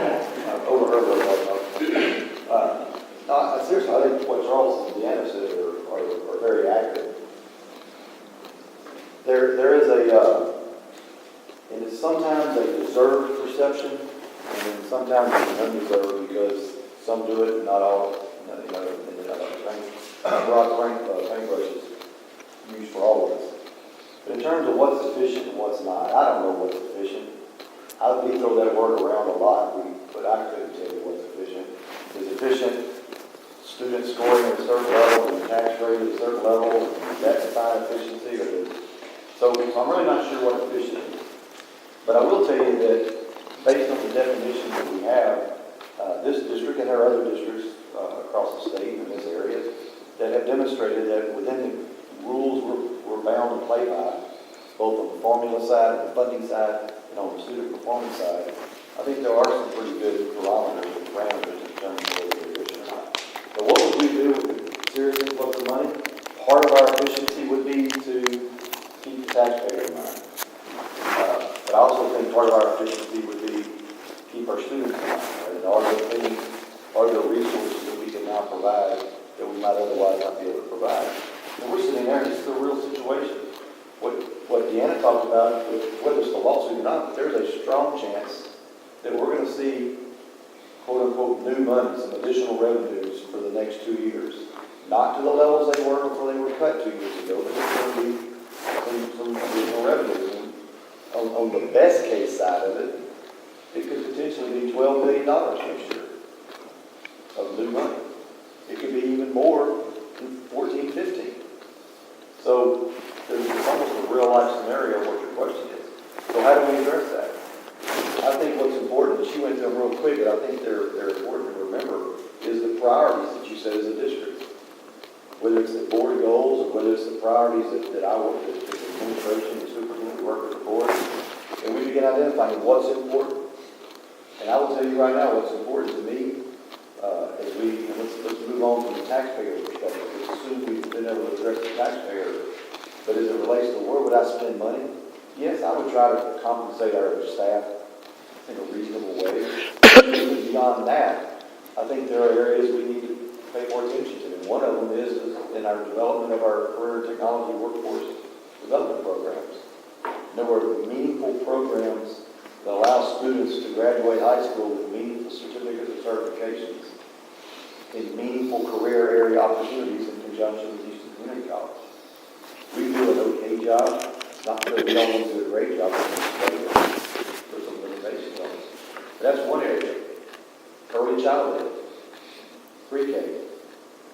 I've overheard what I talked about. No, seriously, I think what Charles and Deanna said are very accurate. There is and it's sometimes a deserved perception, and then sometimes it's undeserved because some do it and not all. And broad paintbrushes used for all of us. But in terms of what's efficient and what's not, I don't know what's efficient. We throw that word around a lot, but I couldn't tell you what's efficient. Is efficient student scoring at a certain level and tax rate at a certain level, and that's define efficiency? So I'm really not sure what efficient is. But I will tell you that based on the definitions that we have, this district and there are other districts across the state in this area that have demonstrated that within the rules we're bound to play by, both on the formula side and the funding side and on the student performance side, I think there are some pretty good parameters and parameters in terms of whether we're efficient or not. But what would we do with the serious influx of money? Part of our efficiency would be to keep the taxpayer in mind. But I also think part of our efficiency would be keep our students in mind. Right? And are there resources that we can now provide that we might otherwise not be able to provide? And we're sitting there, and this is a real situation. What Deanna talked about, whether it's the lawsuit or not, but there's a strong chance that we're going to see, quote unquote, new money, some additional revenues for the next 2 years. Not to the levels they were before they were cut 2 years ago, but there's going to be some additional revenues. On the best case side of it, it could potentially be $12 billion next year of new money. It could be even more in 14, 15. So there's almost a real life scenario of what your question is. So how do we address that? I think what's important, she went through them real quick, but I think they're important to remember, is the priorities that you set as a district. Whether it's the board goals or whether it's the priorities that I work with, the administration, the superintendent, we work with the board, and we begin identifying what's important. And I will tell you right now what's important to me, let's move on from the taxpayer perspective. Let's assume we've been able to address the taxpayer, but as it relates to where would I spend money? Yes, I would try to compensate our staff in a reasonable way. Even beyond that, I think there are areas we need to pay more attention to. And one of them is in our development of our career technology workforce development programs. There were meaningful programs that allow students to graduate high school with meaningful certificates of certifications in meaningful career area opportunities in conjunction with Houston Community College. We do an okay job. It's not that we don't want to do a great job. There's some limitations on it. But that's one area. Early childhood, pre-K.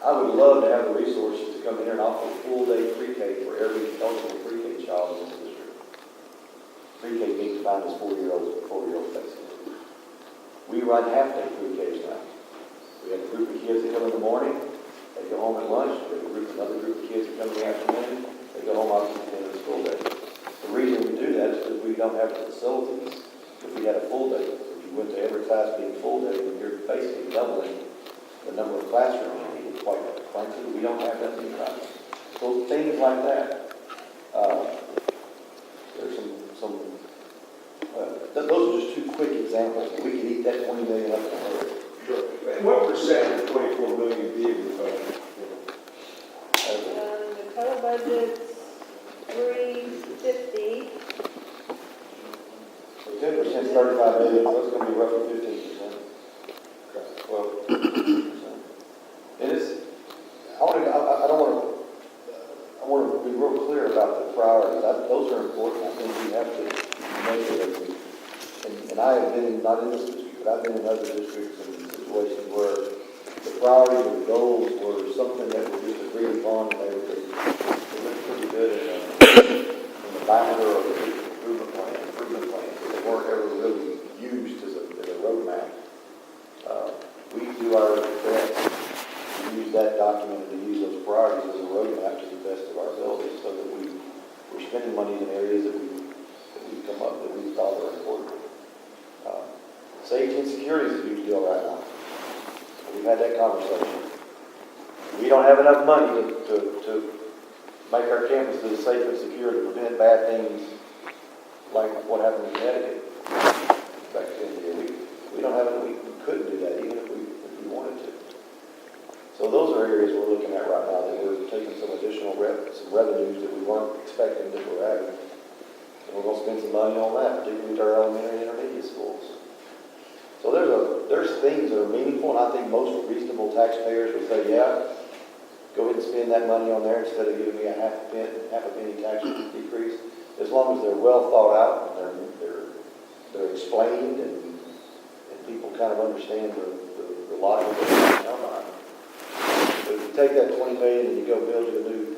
I would love to have the resources to come in here and offer a full-day pre-K for every eligible pre-K child in this district. Pre-K being defined as 4-year-olds basically. We run half-day pre-Ks now. We have a group of kids that come in the morning, they go home at lunch. We have another group of kids that come in the afternoon, they go home obviously at the end of the school day. The reason we do that is because we don't have the facilities if we had a full day. If you went to every class being full day, then you're basically doubling the number of classrooms you need. Quite frankly, we don't have that many classes. So things like that. There's those are just two quick examples, we could eat that 20 million up in a hurry.
Sure. And what percent of 24 million be in the budget?
The total budget's 350.
So 10% is 35 million, so it's gonna be roughly 15%. Well, it is, I don't wanna, I wanna be real clear about the priorities. Those are important. I think we have to measure them. And I have been, not in this district, but I've been in other districts and situations where the priorities or goals were something that was just agreed upon, and they looked pretty good in the binder or the improvement plan, but they weren't ever really used as a roadmap. We do our best to use that document, to use those priorities as a roadmap to the best of our ability, so that we're spending money in areas that we've come up that we thought were important. Safety and security is a huge deal right now. We've had that conversation. We don't have enough money to make our campuses safe and secure to prevent bad things like what happened in Connecticut back then. We don't have enough. We couldn't do that even if we wanted to. So those are areas we're looking at right now, that we're taking some additional revenues that we weren't expecting that we're having. And we're going to spend some money on that, particularly with our elementary and intermediate schools. So there's things that are meaningful, and I think most reasonable taxpayers would say, yeah, go ahead and spend that money on there instead of giving me a half a penny tax decrease, as long as they're well thought out and they're explained and people kind of understand the logic of it. But if you take that 20 million and you go build you a new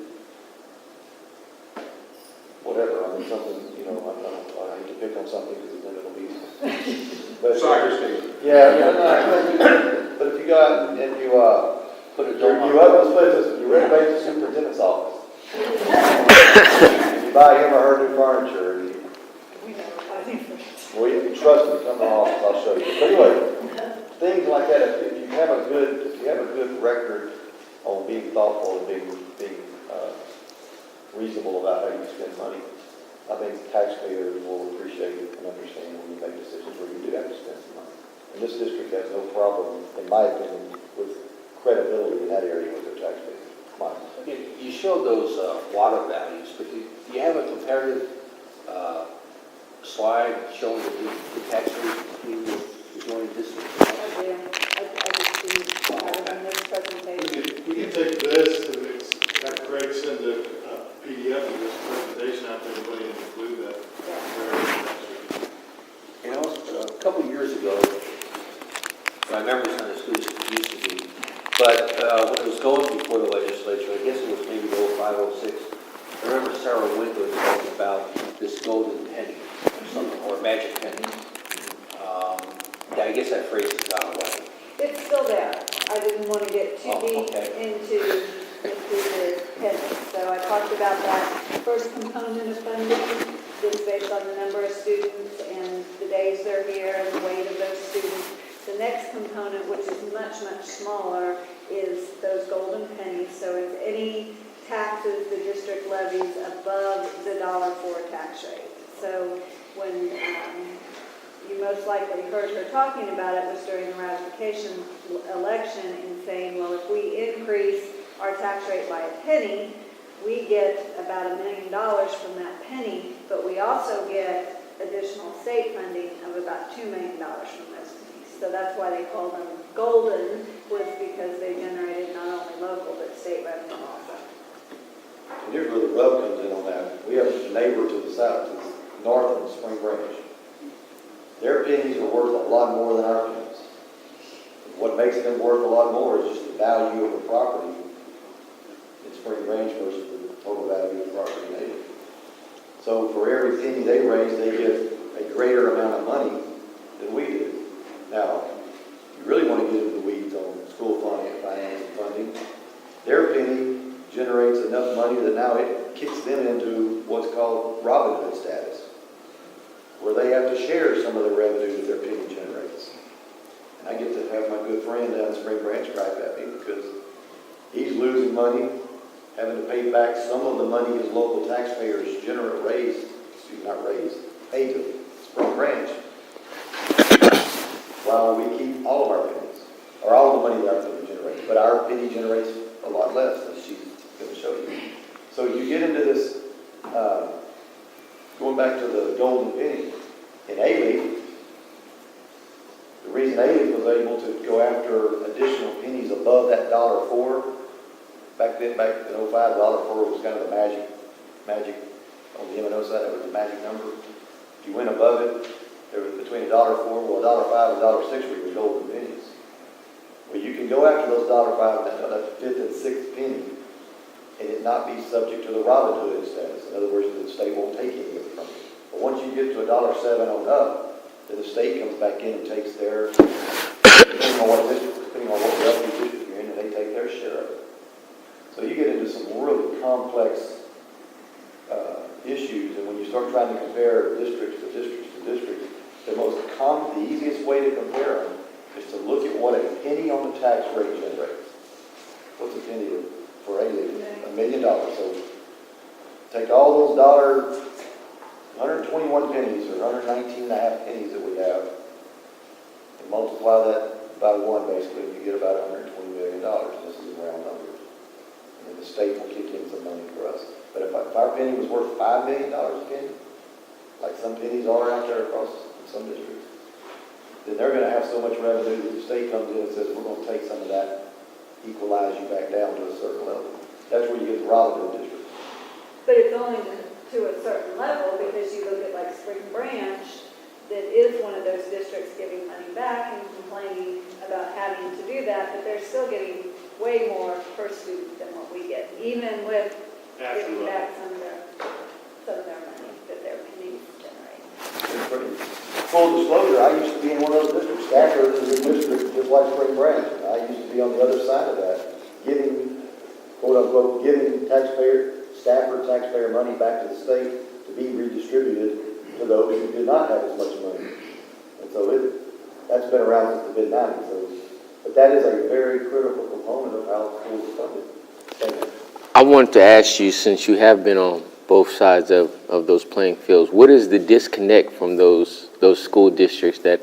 whatever, I mean something, I hate to pick on something because then it'll be but
Soccer stadium.
But if you go out and you put a you renovate the superintendent's office, and you buy him or her new furniture, and trust me, come to the office, I'll show you. But anyway, things like that. If you have a good record on being thoughtful and being reasonable about how you spend money, I think taxpayers will appreciate it and understand when you make decisions where you do have to spend some money. And this district has no problem, in my opinion, with credibility in that area with their taxpayers. Mine.
You showed those water values, but do you have a comparative slide showing the tax rate between the joint districts?
I just didn't have it in this presentation.
We can take this, and have Craig send a PDF of this presentation out to everybody and include that.
A couple of years ago, I remember it's not as good as it used to be, but when it was going before the legislature, I guess it was maybe 05, 06, I remember Sarah Wingwood talking about this golden penny or something, or magic penny. I guess that phrase has gone away.
It's still there. I didn't want to get too deep
okay.
into the pennies. So I talked about that first component of funding, just based on the number of students and the days they're here and the weight of those students. The next component, which is much, much smaller, is those golden pennies. So it's any taxes the district levies above the $1 tax rate. So when you most likely heard her talking about it was during the ratification election and saying, well, if we increase our tax rate by a penny, we get about $1 million from that penny, but we also get additional state funding of about $2 million from those pennies. So that's why they call them golden, was because they generated not only local but state revenue also.
And here's where the rub comes in on that. We have a neighbor to the south, to the north of Spring Branch. Their pennies are worth a lot more than our pennies. And what makes them worth a lot more is just the value of the property in Spring Branch versus the total value of the property in Alief. So for every penny they raise, they get a greater amount of money than we do. Now, you really want to get into the weeds on school finance and funding. Their penny generates enough money that now it kicks them into what's called Robin Hood status, where they have to share some of the revenue that their penny generates. And I get to have my good friend down in Spring Branch gripe at me because he's losing money, having to pay back some of the money his local taxpayers pay to Spring Branch. generates a lot less, as she's going to show you. So you get into this, going back to the golden penny, in Alief, the reason Alief was able to go after additional pennies above that $1.04, back in 05, $1.04 was kind of the magic, on the M&O side, it was the magic number. If you went above it, there was between $1.04, well, $1.05 and $1.06 were your golden pennies. Well, you can go after those $1.05, that fifth and sixth penny, and it not be subject to the Robin Hood status. In other words, the state won't take any of it from you. But once you get to $1.07 on up, then the state comes back in and takes their, depending on what revenue district you're in, and they take their share of it. So you get into some really complex issues, and when you start trying to compare districts to districts to districts, the easiest way to compare them is to look at what a penny on the tax rate generates. What's a penny for Alief? $1 million. So take all those 121 pennies or 119 and a half pennies that we have, and multiply that by 1 basically, and you get about $120 million. This is a round number. And the state will kick in some money for us. But if our penny was worth $5 million a penny, like some pennies are out there across some districts, then they're going to have so much revenue that the state comes in and says, we're going to take some of that, equalize you back down to a certain level. That's where you get the Robin Hood district.
But it's only to a certain level, because you look at like Spring Branch, that is one of those districts giving money back and complaining about having to do that, but they're still getting way more per student than what we get, even with giving back some of their money that their pennies generate.
Full disclosure, I used to be in one of those districts. Stafford is a district just like Spring Branch. I used to be on the other side of that, giving, quote unquote, giving Stafford taxpayer money back to the state to be redistributed to those who did not have as much money. And so that's been around since the mid-90s. So, but that is a very critical component of how schools are funded. Thank you.
I wanted to ask you, since you have been on both sides of those playing fields, what is the disconnect from those school districts that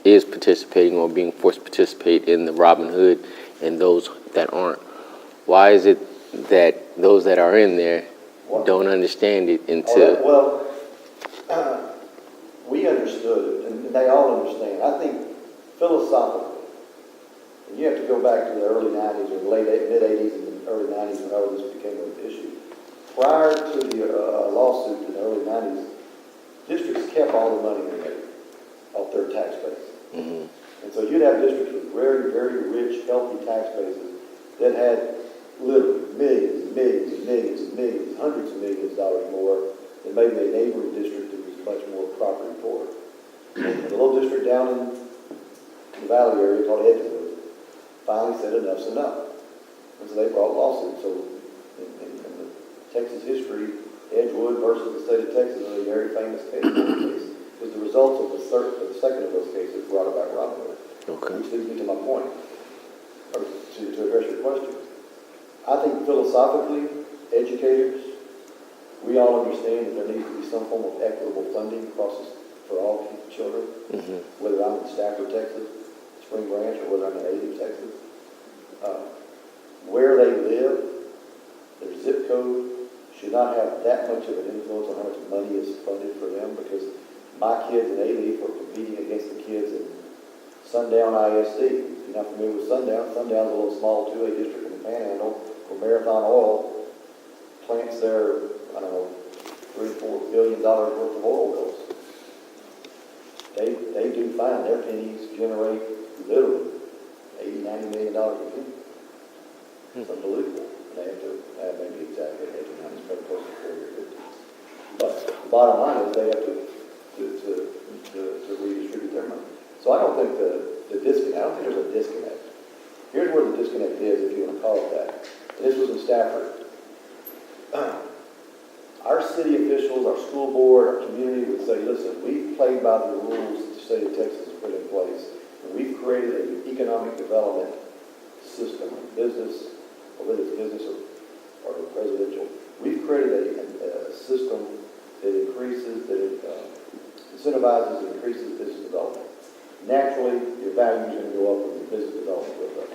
is participating or being forced to participate in the Robin Hood and those that aren't? Why is it that those that are in there don't understand it until...
We understood it, and they all understand. I think philosophically, and you have to go back to the early 90s or mid-80s and early 90s when all this became an issue. Prior to the lawsuit in the early 90s, districts kept all the money they made off their tax base.
Mm-hmm.
And so you'd have districts with very, very rich, healthy tax bases that had literally millions and millions and millions and millions, hundreds of millions of dollars more than maybe a neighboring district that was much more property poor. And a little district down in the valley area called Edgewood finally said enough's enough. And so they brought a lawsuit. So in the Texas history, Edgewood versus the state of Texas is a very famous case. Because the results of the second of those cases brought about Robin Hood.
Okay.
Which leads me to my point, or to address your question. I think philosophically, educators, we all understand that there needs to be some form of equitable funding for all children, whether I'm in Stafford, Texas, Spring Branch, or whether I'm in Alief, Texas. Where they live, their zip code should not have that much of an influence on how much money is funded for them, because my kids in Alief are competing against the kids in Sundown ISD. If you're not familiar with Sundown, Sundown's a little small 2A district in the Panhandle where Marathon Oil plants their, I don't know, $3-4 billion worth of oil wells. They do fine. Their pennies generate literally $80-90 million a penny. It's unbelievable. They have to maybe exactly 80-90, it's probably close to 40 or 50. But the bottom line is they have to redistribute their money. So I don't think the disconnect. I don't think there's a disconnect. Here's where the disconnect is, if you want to call it that. And this was in Stafford. Our city officials, our school board, our community would say, listen, we've played by the rules that the state of Texas has put in place, and we've created an economic development system, business, whether it's business or residential. We've created a system that incentivizes and increases business development. Naturally, your value is going to go up when your business development goes up.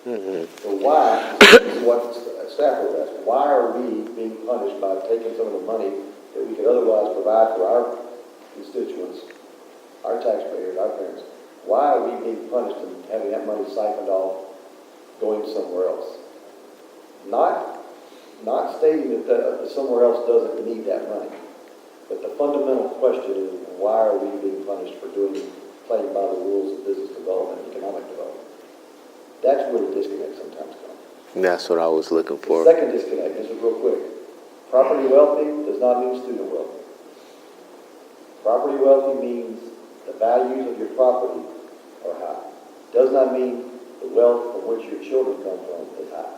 So why, this is what staff would ask, why are we being punished by taking some of the money that we could otherwise provide for our constituents, our taxpayers, our parents? Why are we being punished and having that money siphoned off, going somewhere else? Not stating that somewhere else doesn't need that money, but the fundamental question is, why are we being punished for playing by the rules of business development and economic development? That's where the disconnect sometimes comes.
That's what I was looking for.
The second disconnect, this is real quick. Property wealthy does not mean student wealthy. Property wealthy means the values of your property are high. Does not mean the wealth from which your children come from is high.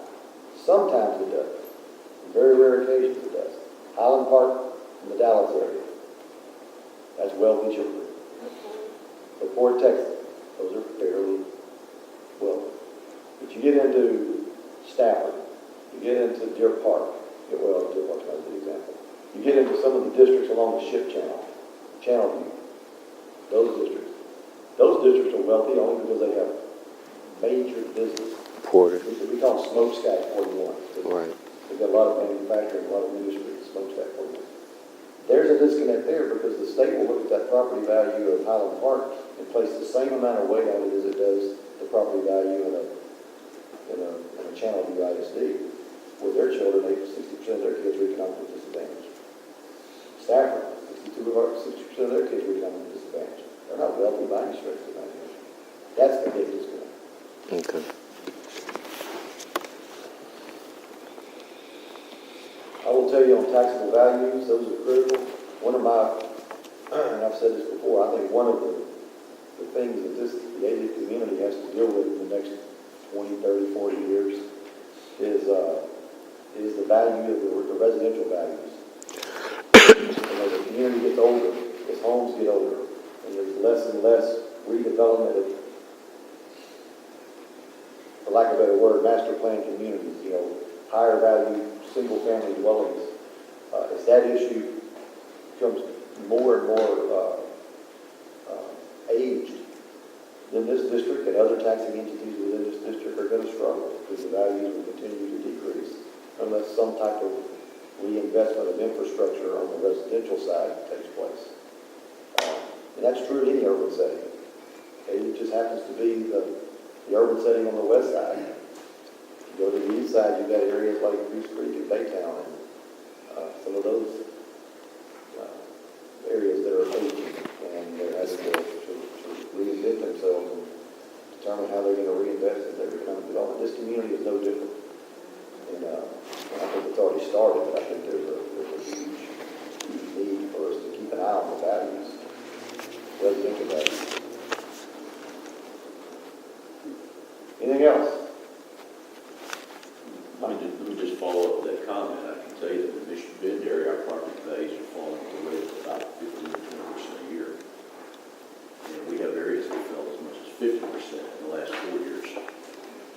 Sometimes it does. On very rare occasions it does. Highland Park in the Dallas area. That's wealthy children. But Fort Texas, those are fairly wealthy. But you get into Stafford, you get into Deer Park, Deer Park's not a good example. You get into some of the districts along the ship channel, Channel View, those districts are wealthy only because they have major business.
Porter.
We call them smokestack 41.
Right.
They've got a lot of manufacturing, a lot of industry, smokestack 41. There's a disconnect there because the state will look at that property value of Highland Park and place the same amount of weight on it as it does the property value in a Channel View ISD, where their children, 60% of their kids are economically disadvantaged. Stafford, 60% of their kids are economically disadvantaged. They're not wealthy by any stretch of the imagination. That's the big disconnect.
Okay.
I will tell you on taxable values, those are critical. One of my, and I've said this before, I think one of the things that the Alief community has to deal with in the next 20, 30, 40 years is the value of the residential values. And as the community gets older, as homes get older, and there's less and less redevelopment of, for lack of a better word, master plan communities, higher value single family dwellings, as that issue becomes more and more aged, then this district and other taxing entities within this district are going to struggle because the values will continue to decrease unless some type of reinvestment of infrastructure on the residential side takes place. And that's true in any urban setting. Okay? It just happens to be the urban setting on the west side. If you go to the east side, you've got areas like Goose Creek and Baytown and some of those areas that are aging, and they're having to reinvent themselves and determine how they're going to reinvest in their economic development. This community is no different. And I think it's already started, but I think there's a huge need for us to keep an eye on the values, residential values. Anything else?
Let me just follow up with that comment. I can tell you that in the Mission Bend area, our property values are falling at the rate of about 15 to 20% a year. And we have areas that fell as much as 50% in the last 4 years.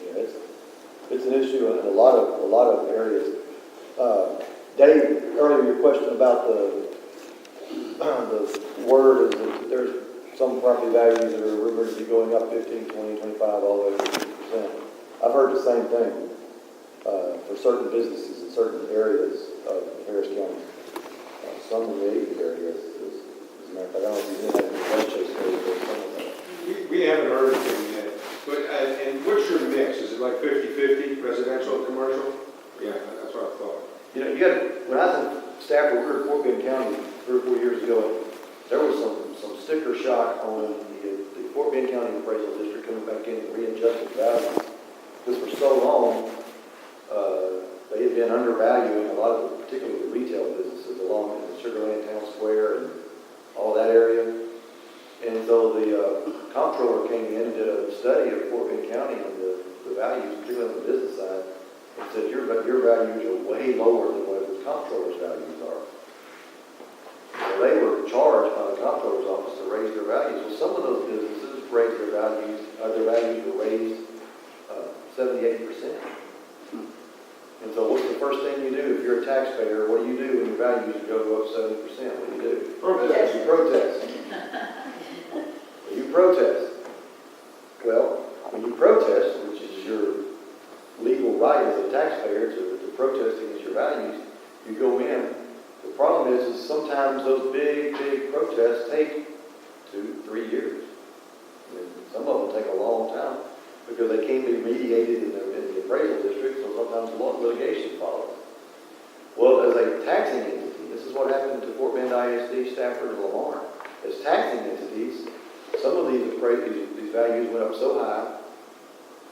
Yeah, it's an issue in a lot of areas. Dave, earlier your question about the word is that there's some property values that are rumored to be going up 15, 20, 25, all the way to 50%. I've heard the same thing for certain businesses in certain areas of Harris County. Some of the Alief areas, as a matter of fact, I don't know if you've been in the Westchase area, but some of that.
We haven't heard anything yet, but, and what's your mix? Is it like 50-50, residential and commercial? Yeah, that's what I thought.
When I was in Stafford, we were in Fort Bend County 3 or 4 years ago, there was some sticker shock on the Fort Bend County Appraisal District coming back in and readjusting values. Because for so long, they had been undervaluing a lot of the, particularly the retail businesses along in the Sugar Land Town Square and all that area. And so the comptroller came in and did a study of Fort Bend County on the values, particularly on the business side, and said your values are way lower than what the comptroller's values are. So they were charged by the comptroller's office to raise their values. Well, some of those businesses raised their values were raised 70-80%. And so what's the first thing you do if you're a taxpayer? What do you do when your values go up 70%? What do you do?
Protest.
You protest. You protest. Well, when you protest, which is your big protests take 2-3 years. I mean, some of them take a long time because they can't be mediated in the appraisal district, so sometimes litigation follows. Well, as a taxing entity, this is what happened to Fort Bend ISD, Stafford, and Lamar. As taxing entities, some of these values went up so high,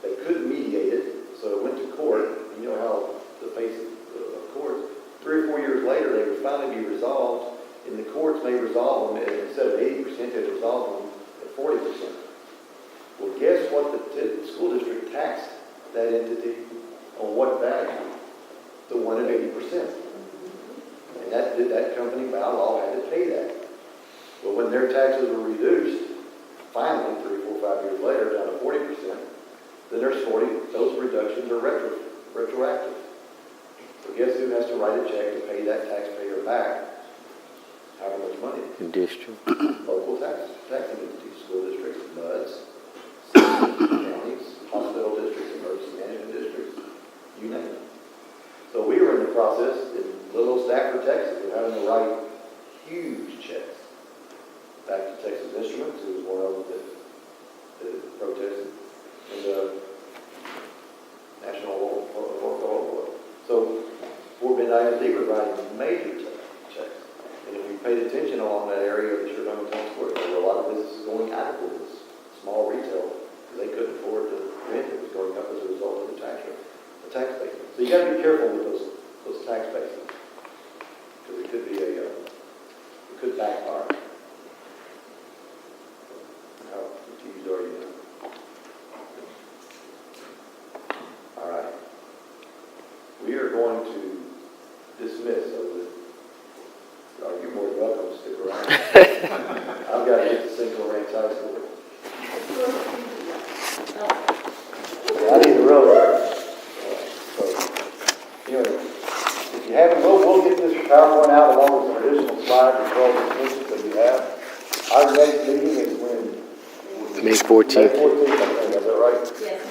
they couldn't mediate it, so it went to court. You know how the face of courts, 3 or 4 years later, they would finally be resolved, and the courts may resolve them, and instead of 80%, they resolve them at 40%. Well, guess what the school district taxed that entity on what value? The one at 80%. And that company by law had to pay that. But when their taxes were reduced, finally, 3, 4, 5 years later, down to 40%, then those reductions are retroactive. So guess who has to write a check to pay that taxpayer back however much money?
District.
Local taxing entities, school districts, MUDs, counties, hospital districts, emergency management districts, you name it. So we were in the process in little Stafford, Texas, of having to write huge checks back to Texas Instruments, who was one of them that protested, and National Oil. So Fort Bend ISD was writing major checks. And if you paid attention along that area of the Sugar Town Square, there were a lot of businesses going out of business, small retail, because they couldn't afford to rent. It was going up as a result of the tax basis. So you got to be careful with those tax bases, because it could backfire. How confused are you now? All right. We are going to dismiss. You're more than welcome to stick around. I've got to get to Cinco Ranch High School. I need the road. So, anyway, if you haven't, we'll get this PowerPoint out along with some additional slides and all the information that we have. Our next meeting is when?
May 14th.
May 14th, I think, is that right?
Yes.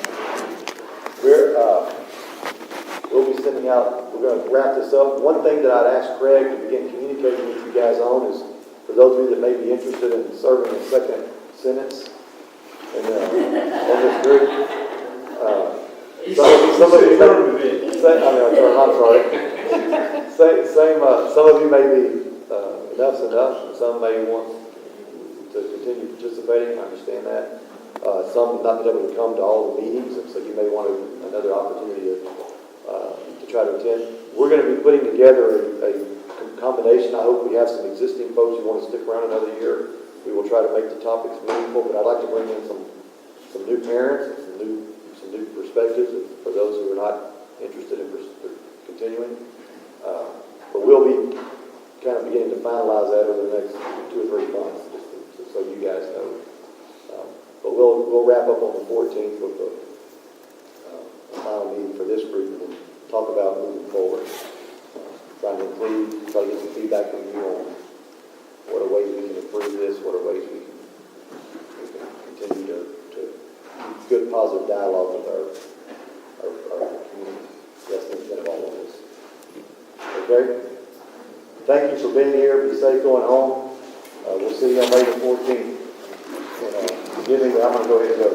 We'll be sending out, we're going to wrap this up. One thing that I'd ask Craig to begin communicating with you guys on is, for those of you that may be interested in serving a second sentence in this group, some of you may be enough's enough, and some may want to continue participating. I understand that. Some not been able to come to all the meetings, and so you may want another opportunity to try to attend. We're going to be putting together a combination. I hope we have some existing folks who want to stick around another year. We will try to make the topics meaningful, but I'd like to bring in some new parents and some new perspectives for those who are not interested in continuing. But we'll be kind of beginning to finalize that over the next 2 or 3 months, just so you guys know. But we'll wrap up on the 14th with the final meeting for this group, and then talk about moving forward. Try to get some feedback from you on what are ways we can improve this, what are ways we can continue to keep good, positive dialogue with our community. That's the intent of all of this. Okay? Thank you for being here. Be safe going home. We'll see you on May the 14th. I'm going to go ahead and go.